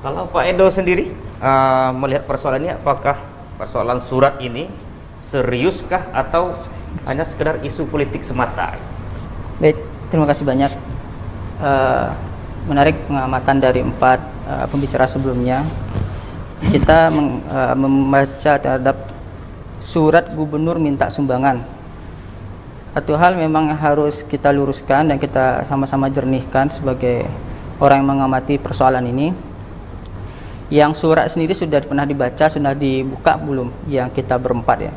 Kalau Pak Edo sendiri melihat persoalan ini, apakah persoalan surat ini seriuskah atau hanya sekedar isu politik semata? Baik, terima kasih banyak. Menarik pengamatan dari empat pembicara sebelumnya. Kita membaca terhadap surat gubernur minta sumbangan. Satu hal memang harus kita luruskan dan kita sama-sama jernihkan sebagai orang yang mengamati persoalan ini. Yang surat sendiri sudah pernah dibaca, sudah dibuka belum yang kita berempat ya?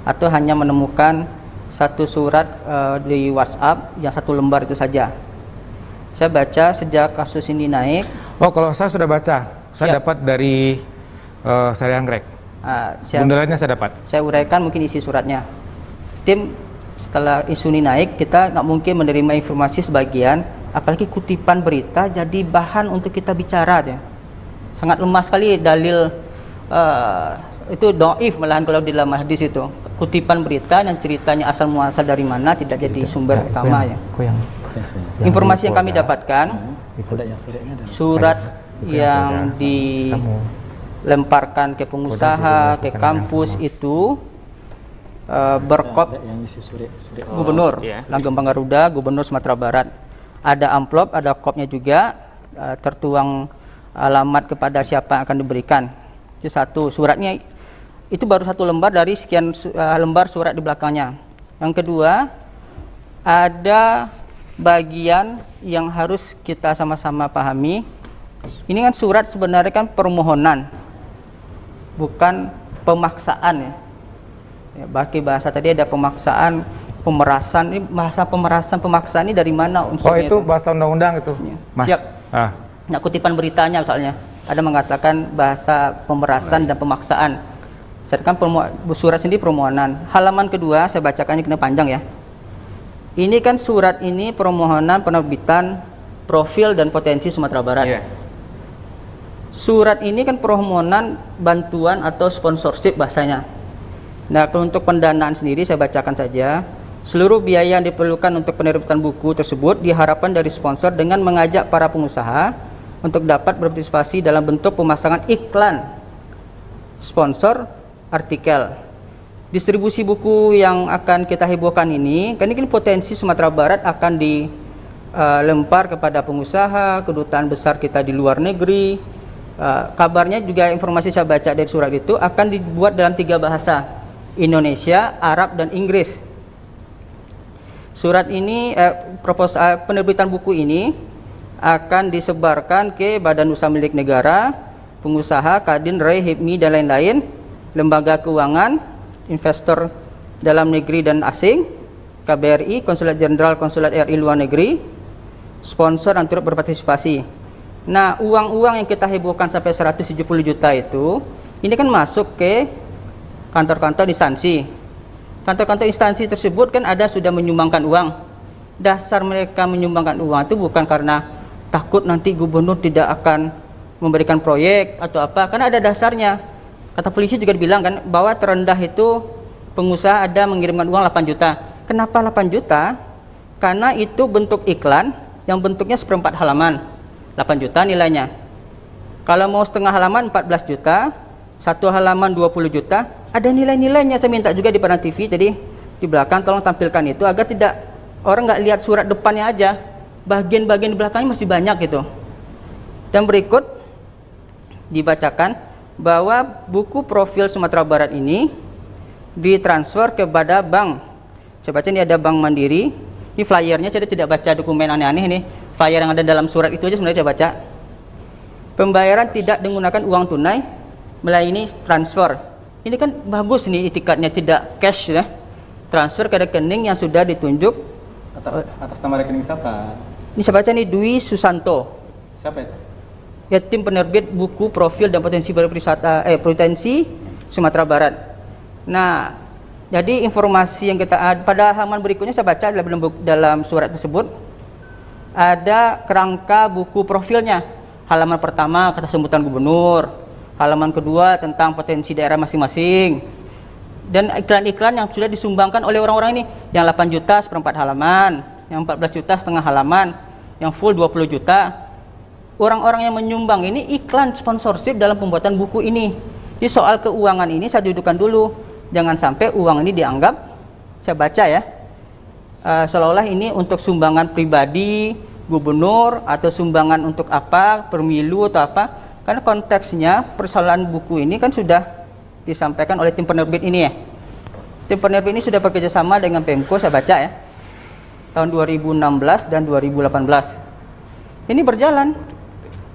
Atau hanya menemukan satu surat di WhatsApp yang satu lembar itu saja? Saya baca sejak kasus ini naik. Oh, kalau saya sudah baca, saya dapat dari Sari Anggrek. Bundelannya saya dapat. Saya uraikan mungkin isi suratnya. Tim setelah isu ini naik, kita nggak mungkin menerima informasi sebagian, apalagi kutipan berita jadi bahan untuk kita bicara ya. Sangat lemah sekali dalil itu dhaif malahan kalau di dalam hadis itu. Kutipan berita dan ceritanya asal muasal dari mana tidak jadi sumber utama ya. Informasi yang kami dapatkan, surat yang dilemparkan ke pengusaha, ke kampus itu berkop gubernur Langgeng Garuda, gubernur Sumatera Barat. Ada amplop, ada kopnya juga, tertuang alamat kepada siapa yang akan diberikan. Itu satu, suratnya itu baru satu lembar dari sekian lembar surat di belakangnya. Yang kedua, ada bagian yang harus kita sama-sama pahami. Ini kan surat sebenarnya kan permohonan, bukan pemaksaan ya. Bagi bahasa tadi ada pemaksaan, pemerasan. Ini bahasa pemerasan, pemaksaan ini dari mana unsurnya? Oh, itu bahasa undang-undang itu, Mas. Siap. Nah, kutipan beritanya misalnya ada mengatakan bahasa pemerasan dan pemaksaan. Sedangkan surat sendiri permohonan. Halaman kedua saya bacakannya kena panjang ya. Ini kan surat ini permohonan penerbitan profil dan potensi Sumatera Barat. Surat ini kan permohonan bantuan atau sponsorship bahasanya. Nah, untuk pendanaan sendiri saya bacakan saja. Seluruh biaya yang diperlukan untuk penerbitan buku tersebut diharapkan dari sponsor dengan mengajak para pengusaha untuk dapat berpartisipasi dalam bentuk pemasangan iklan, sponsor, artikel. Distribusi buku yang akan kita hebohkan ini, kan ini potensi Sumatera Barat akan dilempar kepada pengusaha, kedutaan besar kita di luar negeri. Kabarnya juga informasi saya baca dari surat itu akan dibuat dalam 3 bahasa, Indonesia, Arab, dan Inggris. Surat ini, penerbitan buku ini akan disebarkan ke badan usaha milik negara, pengusaha, kadin, rei, hipmi, dan lain-lain, lembaga keuangan, investor dalam negeri dan asing, KBRI, konsulat jenderal, konsulat RI luar negeri, sponsor yang turut berpartisipasi. Nah, uang-uang yang kita hebohkan sampai 170 juta itu, ini kan masuk ke kantor-kantor instansi. Kantor-kantor instansi tersebut kan ada sudah menyumbangkan uang. Dasar mereka menyumbangkan uang itu bukan karena takut nanti gubernur tidak akan memberikan proyek atau apa, karena ada dasarnya. Kata polisi juga bilang kan bahwa terendah itu pengusaha ada mengirimkan uang 8 juta. Kenapa 8 juta? Karena itu bentuk iklan yang bentuknya 1/4 halaman, 8 juta nilainya. Kalau mau setengah halaman 14 juta, satu halaman 20 juta, ada nilai-nilainya. Saya minta juga di Padang TV, jadi di belakang tolong tampilkan itu agar tidak orang nggak lihat surat depannya aja, bagian-bagian di belakangnya masih banyak gitu. Dan berikut dibacakan bahwa buku profil Sumatera Barat ini ditransfer kepada bank. Saya baca ini ada Bank Mandiri. Ini flyernya, saya tidak baca dokumen aneh-aneh ini. Flyer yang ada dalam surat itu aja sebenarnya saya baca. Pembayaran tidak menggunakan uang tunai, melayani transfer. Ini kan bagus nih itikadnya, tidak cash ya. Transfer ke rekening yang sudah ditunjuk. Atas nama rekening siapa? Ini saya baca nih Dwi Susanto. Siapa itu? Ya, tim penerbit buku profil dan potensi pariwisata potensi Sumatera Barat. Nah, jadi informasi yang kita pada halaman berikutnya saya baca dalam surat tersebut ada kerangka buku profilnya. Halaman pertama kata sebutan gubernur, halaman kedua tentang potensi daerah masing-masing, dan iklan-iklan yang sudah disumbangkan oleh orang-orang ini, yang 8 juta 1/4 halaman, yang 14 juta setengah halaman, yang full 20 juta. orang-orang yang menyumbang ini iklan sponsorship dalam pembuatan buku ini. Di soal keuangan ini saya dudukan dulu, jangan sampai uang ini dianggap, saya baca ya, seolah-olah ini untuk sumbangan pribadi gubernur atau sumbangan untuk apa, pemilu atau apa. Karena konteksnya persoalan buku ini kan sudah disampaikan oleh tim penerbit ini ya. Tim penerbit ini sudah bekerjasama dengan Pemko, saya baca ya, tahun 2016 dan 2018. Ini berjalan,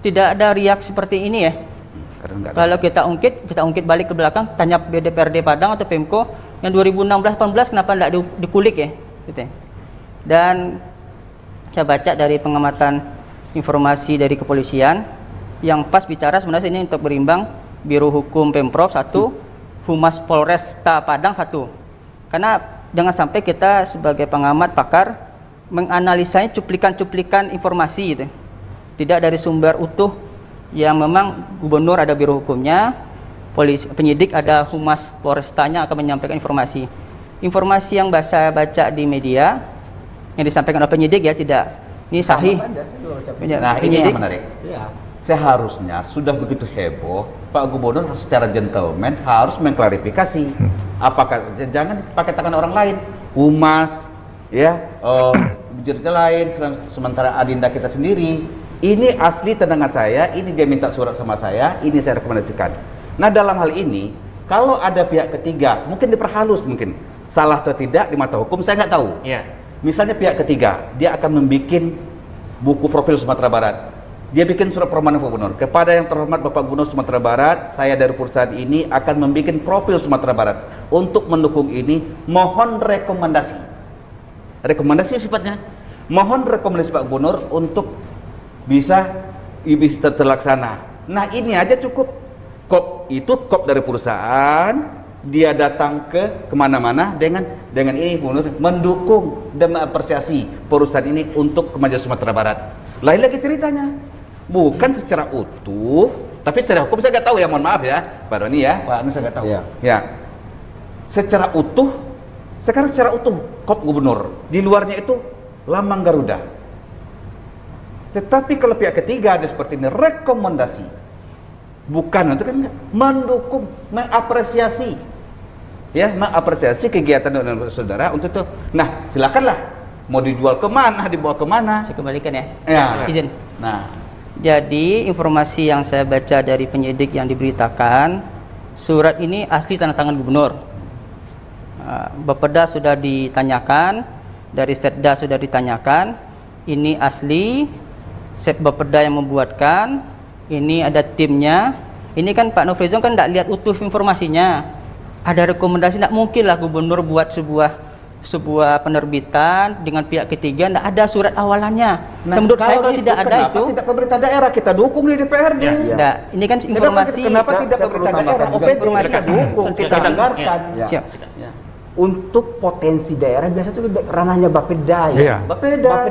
tidak ada riak seperti ini ya. Kalau kita ungkit balik ke belakang, tanya DPRD Padang atau Pemko yang 2016-18 kenapa tidak dikulik ya, gitu ya. Dan saya baca dari pengamatan informasi dari kepolisian, yang pas bicara sebenarnya ini untuk berimbang Biro Hukum Pemprov 1, Humas Polresta Padang 1. Karena jangan sampai kita sebagai pengamat pakar menganalisanya cuplikan-cuplikan informasi gitu. Tidak dari sumber utuh yang memang gubernur ada biro hukumnya, polisi, penyidik ada humas Polrestanya akan menyampaikan informasi. Informasi yang saya baca di media yang disampaikan oleh penyidik ya tidak ini sahih. Nah, ini yang menarik. Ya. Seharusnya sudah begitu heboh, Pak Gubernur secara gentleman harus mengklarifikasi. Apakah jangan pakai tangan orang lain, humas, ya, jurusnya lain, sementara adinda kita sendiri. Ini asli tendangan saya, ini dia minta surat sama saya, ini saya rekomendasikan. Nah, dalam hal ini, kalau ada pihak ketiga, mungkin diperhalus, mungkin salah atau tidak di mata hukum, saya nggak tahu. Ya. Misalnya pihak ketiga, dia akan membuat buku profil Sumatera Barat. Dia bikin surat permohonan Gubernur. Kepada yang terhormat Bapak Gubernur Sumatera Barat, saya dari perusahaan ini akan membuat profil Sumatera Barat. Untuk mendukung ini, mohon rekomendasi. Rekomendasi sifatnya, mohon rekomendasi Pak Gubernur untuk bisa terlaksana. Nah, ini aja cukup. Kop dari perusahaan, dia datang kemana-mana dengan ini mendukung dan mengapresiasi perusahaan ini untuk kemajuan Sumatera Barat. Lain lagi ceritanya, bukan secara utuh, tapi secara hukum saya nggak tahu ya, mohon maaf ya, Pak Roni ya, Pak Anu saya nggak tahu. Ya, secara utuh, sekarang secara utuh kop gubernur, di luarnya itu lambang Garuda. Tetapi kalau pihak ketiga ada seperti ini, rekomendasi, bukan itu kan mendukung, mengapresiasi, ya, mengapresiasi kegiatan saudara untuk itu. Nah, silakanlah. Mau dijual kemana, dibawa kemana? Saya kembalikan ya. Izin. Nah, jadi informasi yang saya baca dari penyidik yang diberitakan, surat ini asli tanda tangan gubernur. Bapeda sudah ditanyakan, dari Setda sudah ditanyakan, ini asli, Bapeda yang membuatkan, ini ada timnya. Ini kan Pak Nofrizon kan tidak lihat utuh informasinya. Ada rekomendasi, tidak mungkin lah gubernur buat sebuah penerbitan dengan pihak ketiga, tidak ada surat awalannya. Nah, menurut saya kalau tidak ada itu, tidak pemerintah daerah kita dukung di DPRD. Ya. Ini kan informasi. Kenapa tidak pemerintah daerah? Informasi kita dukung, kita anggarkan. Siap. Untuk potensi daerah biasa itu ranahnya Bapeda ya. Bapeda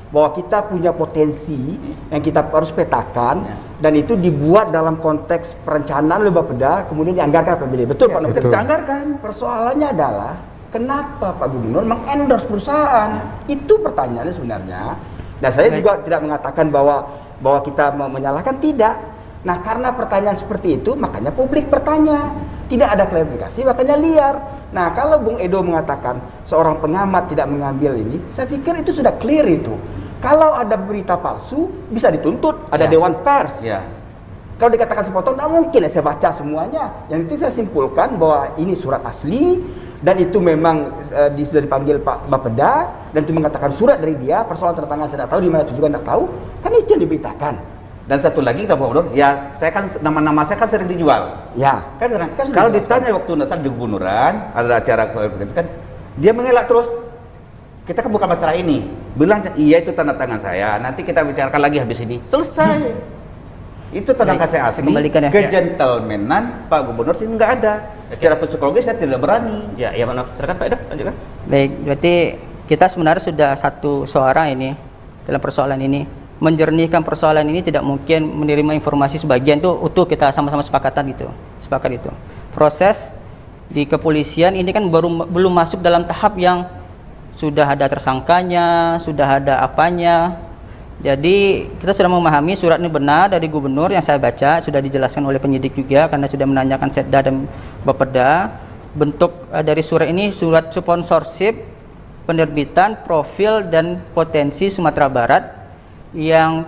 bahwa kita punya potensi yang kita harus petakan dan itu dibuat dalam konteks perencanaan oleh Bapeda kemudian dianggarkan APBD. Betul Pak Nofrizon? Kita anggarkan. Persoalannya adalah kenapa Pak Gubernur mengendorse perusahaan? Itu pertanyaannya sebenarnya. Dan saya juga tidak mengatakan bahwa kita menyalahkan, tidak. Nah, karena pertanyaan seperti itu, makanya publik bertanya. Tidak ada klarifikasi, makanya liar. Nah, kalau Bung Edo mengatakan seorang pengamat tidak mengambil ini, saya pikir itu sudah clear itu. Kalau ada berita palsu, bisa dituntut, ada Dewan Pers. Kalau dikatakan sepotong, tidak mungkin ya saya baca semuanya. Yang itu saya simpulkan bahwa ini surat asli, dan itu memang sudah dipanggil Pak Bapeda, dan itu mengatakan surat dari dia. Persoalan tanda tangan saya tidak tahu, di mana itu juga tidak tahu. Kan itu yang diberitakan. Dan satu lagi kita Pak Gubernur, ya saya kan nama-nama saya kan sering dijual. Ya. Kan kalau ditanya waktu saat di gubernuran ada acara kan, dia mengelak terus. Kita kan bukan masalah ini. Bilang iya itu tanda tangan saya. Nanti kita bicarakan lagi habis ini. Selesai. Itu tanda tangan saya asli. Ya. Kegentlemanan Pak Gubernur sih nggak ada. Secara psikologis saya tidak berani. Ya, maaf. Silakan Pak Edo, lanjutkan. Baik, berarti kita sebenarnya sudah satu suara ini dalam persoalan ini. Menjernihkan persoalan ini tidak mungkin menerima informasi sebagian itu utuh, kita sama-sama sepakat itu. Proses di kepolisian ini kan belum masuk dalam tahap yang sudah ada tersangkanya, sudah ada apanya. Jadi kita sudah memahami surat ini benar dari gubernur yang saya baca, sudah dijelaskan oleh penyidik juga karena sudah menanyakan Setda dan Bapeda. Bentuk dari surat ini surat sponsorship penerbitan profil dan potensi Sumatera Barat yang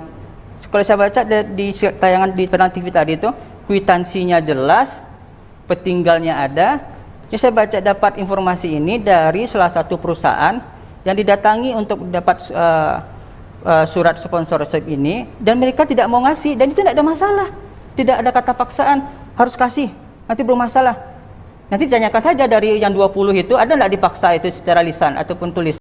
kalau saya baca di tayangan di Penang TV tadi itu kwitansinya jelas, petinggalnya ada. Ya, saya baca dapat informasi ini dari salah satu perusahaan yang didatangi untuk dapat surat sponsorship ini dan mereka tidak mau ngasih dan itu tidak ada masalah, tidak ada kata paksaan harus kasih, nanti belum masalah. Nanti tanyakan saja dari yang 20 itu ada nggak dipaksa itu secara lisan ataupun tulis.